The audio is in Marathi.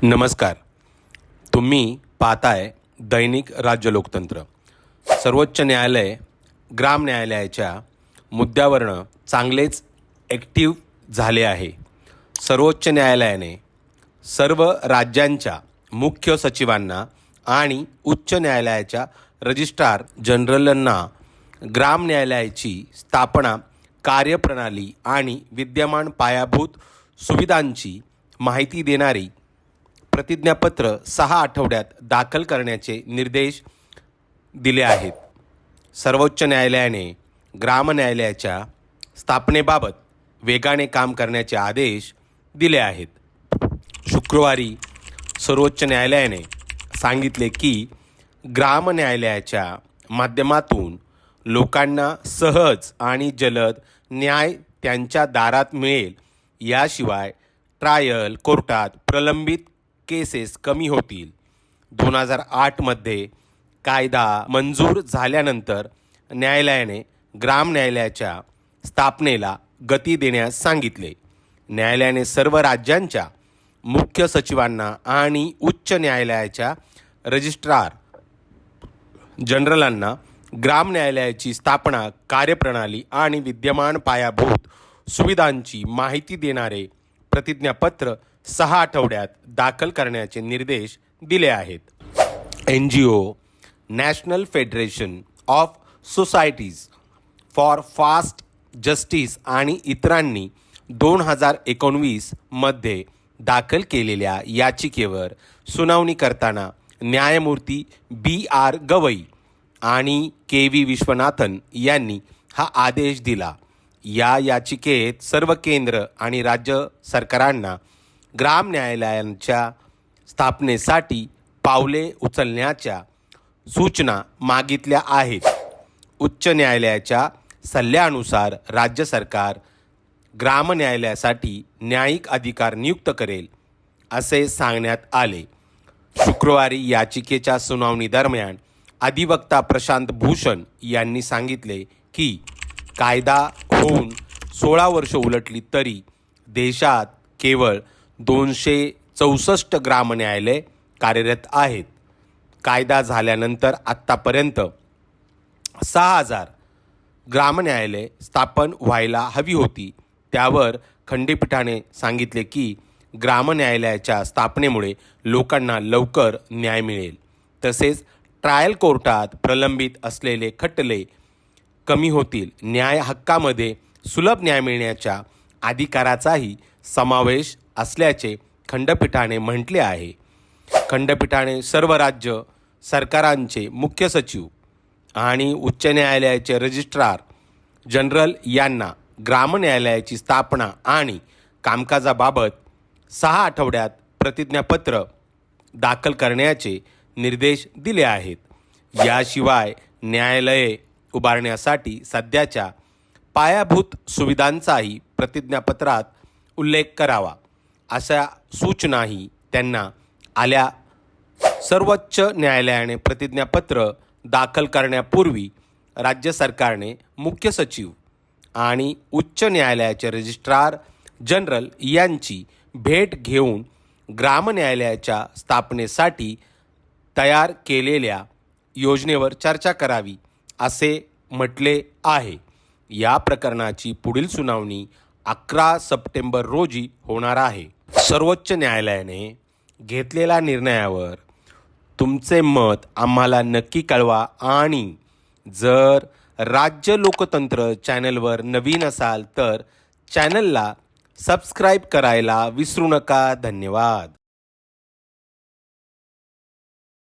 नमस्कार. तुम्ही पाहताय दैनिक राज्य लोकतंत्र. सर्वोच्च न्यायालय ग्राम न्यायालयाच्या मुद्द्यावरनं चांगलेच ॲक्टिव्ह झाले आहे. सर्वोच्च न्यायालयाने सर्व राज्यांच्या मुख्य सचिवांना आणि उच्च न्यायालयाच्या रजिस्ट्रार जनरलांना ग्राम न्यायालयाची स्थापना, कार्यप्रणाली आणि विद्यमान पायाभूत सुविधांची माहिती देणारी प्रतिज्ञापत्र 6 आठवड्यात दाखल करण्याचे निर्देश दिले आहेत. सर्वोच्च न्यायालयाने ग्राम न्यायालयाच्या स्थापनेबाबत वेगाने काम करण्याचे आदेश दिले आहेत. शुक्रवारी सर्वोच्च न्यायालयाने सांगितले की ग्राम न्यायालयाच्या माध्यमातून लोकांना सहज आणि जलद न्याय त्यांच्या दारात मिळेल. याशिवाय ट्रायल कोर्टात प्रलंबित केसेस कमी होतील. 2008मध्ये कायदा मंजूर झाल्यानंतर न्यायालयाने ग्राम न्यायालयाच्या स्थापनेला गती देण्यास सांगितले. न्यायालयाने सर्व राज्यांच्या मुख्य सचिवांना आणि उच्च न्यायालयाच्या रजिस्ट्रार जनरलांना ग्राम न्यायालयाची स्थापना, कार्यप्रणाली आणि विद्यमान पायाभूत सुविधांची माहिती देणारे प्रतिज्ञापत्र 6 आठवड्यात दाखल करण्याचे निर्देश दिले आहेत. NGO national federation of societies for fast justice आणि इतरांनी 2019 मध्ये दाखल केलेल्या याचिकेवर सुनावणी करताना न्यायमूर्ती BR गवई आणि KV विश्वनाथन यांनी हा आदेश दिला. या याचिकेत सर्व केंद्र आणि राज्य सरकारांना ग्राम न्यायालयांच्या स्थापनेसाठी पावले उचलण्याच्या सूचना मागितल्या आहेत. उच्च न्यायालयाच्या सल्ल्यानुसार राज्य सरकार ग्राम न्यायालयासाठी न्यायिक अधिकार नियुक्त करेल, असे सांगण्यात आले. शुक्रवारी याचिकेच्या सुनावणी दरम्यान अधिवक्ता प्रशांत भूषण यांनी सांगितले की कायदा होऊन 16 वर्ष उलटली तरी देशात केवळ 264 ग्राम न्यायालय कार्यरत आहेत. कायदा झाल्यानंतर आत्तापर्यंत 6000 ग्राम न्यायालय स्थापन व्हायला हवी होती. त्यावर खंडपीठाने सांगितले की ग्राम न्यायालयाच्या स्थापनेमुळे लोकांना लवकर न्याय मिळेल, तसेच ट्रायल कोर्टात प्रलंबित असलेले खटले कमी होतील. न्याय हक्कामध्ये सुलभ न्याय मिळण्याच्या अधिकाराचाही समावेश असल्याचे खंडपीठाने म्हटले आहे. खंडपीठाने सर्व राज्य सरकारांचे मुख्य सचिव आणि उच्च न्यायालयाचे रजिस्ट्रार जनरल यांना ग्राम न्यायालयाची स्थापना आणि कामकाजाबाबत 6 आठवड्यात प्रतिज्ञापत्र दाखल करण्याचे निर्देश दिले आहेत. याशिवाय न्यायालये उभारण्यासाठी सध्याच्या पायाभूत सुविधांचाही प्रतिज्ञापत्रात उल्लेख करावा, अशा सूचनाही त्यांना आल्या. सर्वोच्च न्यायालयाने प्रतिज्ञापत्र दाखल करण्यापूर्वी राज्य सरकारने मुख्य सचिव आणि उच्च न्यायालयाचे रजिस्ट्रार जनरल यांची भेट घेऊन ग्राम न्यायालयाच्या स्थापनेसाठी तयार केलेल्या योजनेवर चर्चा करावी, असे म्हटले आहे. या प्रकरणाची पुढील सुनावणी 11 सप्टेंबर रोजी होणार आहे. सर्वोच्च न्यायालयाने घेतलेल्या निर्णयावर तुमचे मत आम्हाला नक्की कळवा आणि जर राज्य लोकतंत्र चॅनलवर नवीन असाल तर चॅनलला सबस्क्राईब करायला विसरू नका. धन्यवाद.